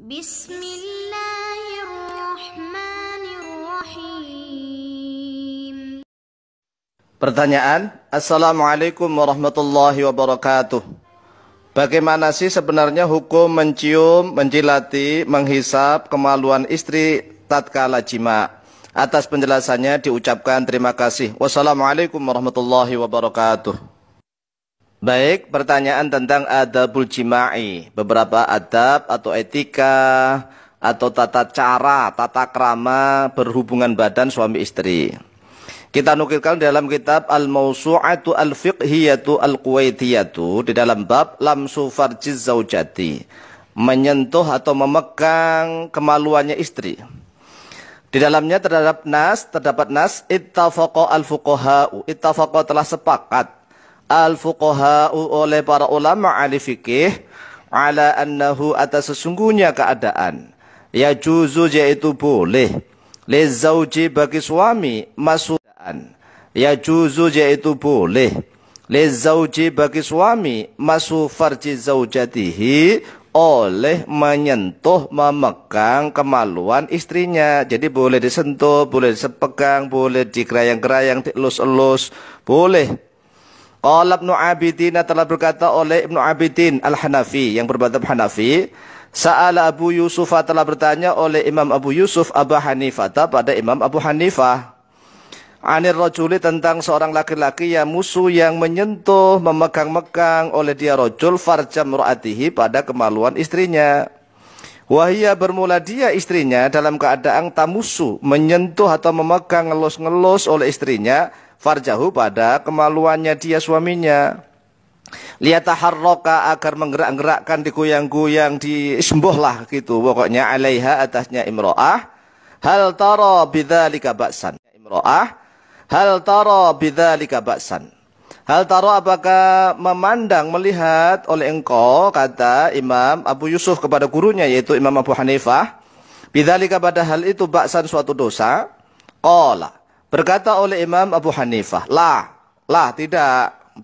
Bismillahirrahmanirrahim. Pertanyaan, Assalamualaikum warahmatullahi wabarakatuh. Bagaimana sih sebenarnya hukum mencium, menjilati, menghisap kemaluan istri tatkala jima? Atas penjelasannya diucapkan terima kasih. Wassalamualaikum warahmatullahi wabarakatuh. Baik, pertanyaan tentang adabul jima'i. Beberapa adab atau etika atau tata cara, tata krama berhubungan badan suami istri. Kita nukilkan dalam kitab Al-Mawsu'atu Al-Fiqhiyatu Al-Kuwaitiyatu di dalam bab lamsu farjiz zaujati, menyentuh atau memegang kemaluannya istri. Di dalamnya terdapat nas ittafaqa al-fuqaha'u, ittafaqa telah sepakat al-fuqaha'u oleh para ulama ahli fikih ala annahu atas sesungguhnya keadaan yajuzu yaitu boleh lizauji bagi suami masudan yajuzu yaitu boleh lizauji bagi suami masu farji zaujatihi oleh menyentuh memegang kemaluan istrinya. Jadi boleh disentuh, boleh dipegang, boleh digerayang-gerayang, dielus-elus, boleh. Qala Ibnu Abidin telah berkata oleh Ibnu Abidin Al-Hanafi yang bermadhab Hanafi, Sa'ala Abu Yusuf telah bertanya oleh Imam Abu Yusuf Abu Hanifah pada Imam Abu Hanifah anir rajuli tentang seorang laki-laki yang musuh yang menyentuh memegang-megang oleh dia rajul farjam ra'atihi pada kemaluan istrinya. Wahia bermula dia istrinya dalam keadaan tamusu menyentuh atau memegang ngelus-ngelus oleh istrinya farjahu pada kemaluannya dia suaminya. Liyataharraka agar menggerak-gerakkan, digoyang-goyang, disembuh lah gitu pokoknya alaiha atasnya imro'ah. Hal tara bidzalika ba'san. Imro'ah hal tara bidzalika ba'san. Hal tara apakah memandang melihat oleh engkau, kata Imam Abu Yusuf kepada gurunya yaitu Imam Abu Hanifah, bidzalika pada hal itu ba'san suatu dosa. Qala berkata oleh Imam Abu Hanifah,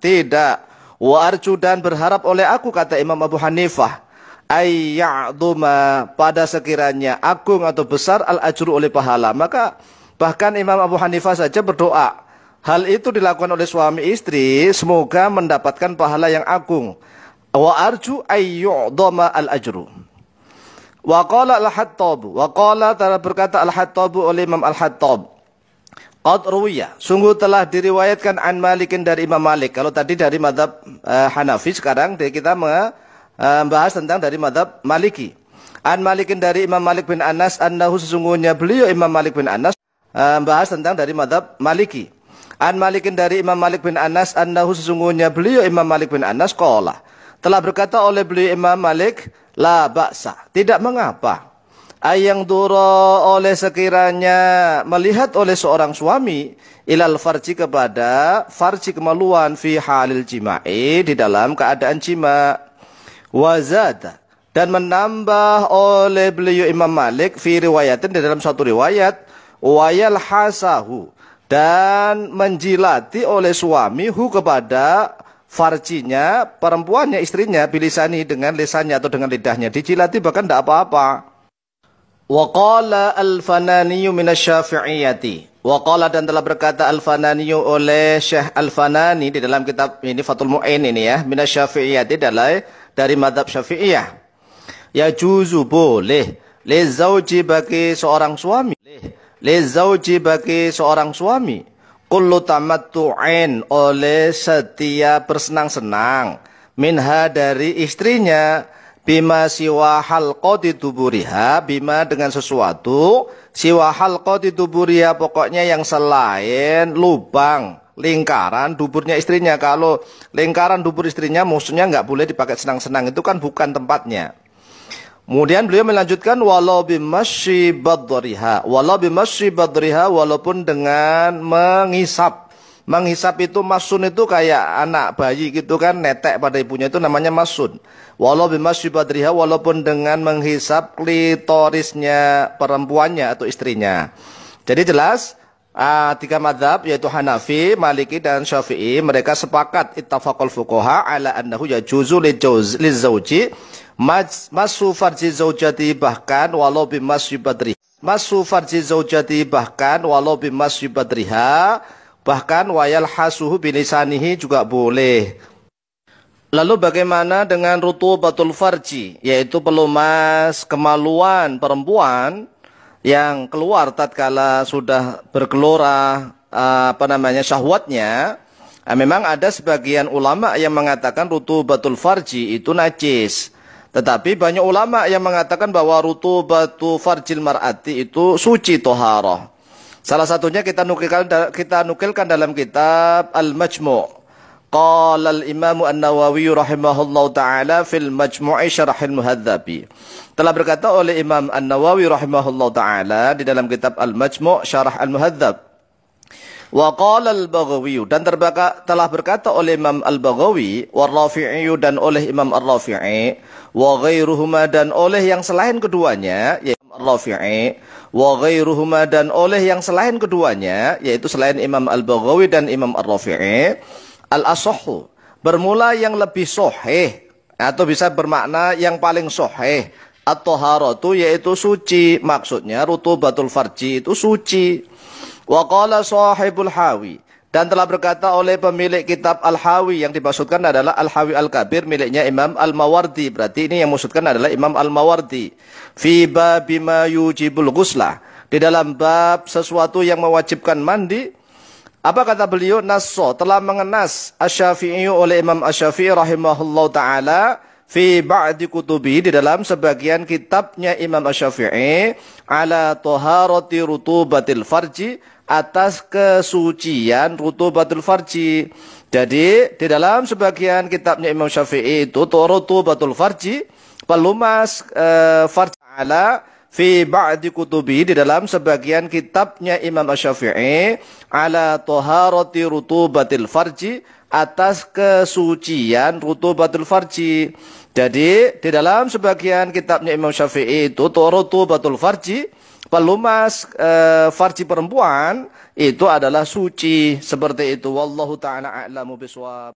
tidak. Wa arju dan berharap oleh aku, kata Imam Abu Hanifah, ayya'duma pada sekiranya agung atau besar al-ajru oleh pahala. Maka bahkan Imam Abu Hanifah saja berdoa, hal itu dilakukan oleh suami istri, semoga mendapatkan pahala yang agung. Wa arju ayya'duma al-ajru. Wa qala al-Hattab, wa qala telah berkata al-Hattab oleh Imam al-Hattab, qad ruwiya, sungguh telah diriwayatkan an Malikin dari Imam Malik. Kalau tadi dari mazhab Hanafi, sekarang kita membahas tentang dari mazhab Maliki. An Malikin dari Imam Malik bin Anas annahu sesungguhnya beliau Imam Malik bin Anas membahas tentang dari mazhab Maliki. An Malikin dari Imam Malik bin Anas annahu sesungguhnya beliau Imam Malik bin Anas qala telah berkata oleh beliau Imam Malik, la ba'sa, tidak mengapa ayang duro oleh sekiranya melihat oleh seorang suami ilal farji kepada farji kemaluan fi halil jima'i di dalam keadaan jima. Wazada dan menambah oleh beliau Imam Malik fi riwayatin di dalam satu riwayat wayal hasahu dan menjilati oleh suami hu kepada farjinya perempuannya istrinya bilisani dengan lisannya atau dengan lidahnya dijilati bahkan tidak apa-apa. Wa qala al-Fananiyu minasyafi'iyati. Wa qala dan telah berkata al-Fananiyu oleh Syekh al-Fanani di dalam kitab ini Fathul Mu'in ini ya, minasyafi'iyati dari madhab Syafi'iyah. Ya juzu boleh li zauji bagi seorang suami, li zauji bagi seorang suami kullu tamattu'in oleh setiap bersenang-senang minha dari istrinya bima siwa halqati duburiha, bima dengan sesuatu siwa halqati duburiha pokoknya yang selain lubang lingkaran duburnya istrinya. Kalau lingkaran dubur istrinya maksudnya nggak boleh dipakai senang-senang, itu kan bukan tempatnya. Kemudian beliau melanjutkan walau bimasyi badriha, walaupun dengan menghisap. Menghisap itu masun itu kayak anak bayi gitu kan, netek pada ibunya itu namanya masun. Walau bimasyi badriha, walaupun dengan menghisap klitorisnya perempuannya atau istrinya. Jadi jelas tiga madhab yaitu Hanafi, Maliki dan Syafi'i mereka sepakat ittafaqal fuqaha ala annahu yajuzu lizauji Masu farji zaujati bahkan walau bimasyi badriha. Masu farji zaujati bahkan walau bimasyi badriha. Bahkan wayal hasuhu bilisanihi juga boleh. Lalu bagaimana dengan rutubatul farji, yaitu pelumas kemaluan perempuan yang keluar tatkala sudah bergelora syahwatnya. Memang ada sebagian ulama yang mengatakan rutubatul farji itu najis. Tetapi banyak ulama yang mengatakan bahwa rutubatu farjil mar'ati itu suci toharoh. Salah satunya kita nukilkan dalam kitab Al-Majmu'. Qala al-Imam An-Nawawi rahimahullahu ta'ala fil Majmu'i Syarahil Muhadzabi. Telah berkata oleh Imam An-Nawawi rahimahullahu ta'ala di dalam kitab Al-Majmu' Syarah Al-Muhadzab. Wa qala al-Baghawi, dan telah berkata oleh Imam Al-Baghawi, wa Rafi'i, dan oleh Imam Ar-Rafi'i, wa ghairuhuma, dan oleh yang selain keduanya, yaitu Ar-Rafi'i, wa ghairuhuma, dan oleh yang selain keduanya, yaitu selain Imam Al-Baghawi dan Imam Ar-Rafi'i, al-asahhu, bermula yang lebih sahih, atau bisa bermakna yang paling sahih, at-taharatu, yaitu suci, maksudnya rutubatul farji itu suci. Wa qala sahibul hawi, dan telah berkata oleh pemilik kitab Al-Hawi, yang dimaksudkan adalah Al-Hawi Al-Kabir miliknya Imam Al-Mawardi. Berarti ini yang maksudkan adalah Imam Al-Mawardi. Fi babi ma yujibul ghuslah, di dalam bab sesuatu yang mewajibkan mandi. Apa kata beliau? Nasso, telah mengenas Asy-Syafi'i oleh Imam Asy-Syafi'i rahimahullahu ta'ala fi ba'di kutubi, di dalam sebagian kitabnya Imam Asy-Syafi'i, ala taharati rutubatil farji, atas kesucian rutubatul farji. Jadi di dalam sebagian kitabnya Imam Syafi'i itu rutubatul farji, pelumas farji, ala fi ba'di kutubi, di dalam sebagian kitabnya Imam Asy-Syafi'i, ala taharati rutubatil farji, atas kesucian rutubatul farji. Jadi di dalam sebagian kitabnya Imam Syafi'i itu rutubatul farji, pelumas farji perempuan itu adalah suci, seperti itu. Wallahu ta'ala a'lamu bishawab.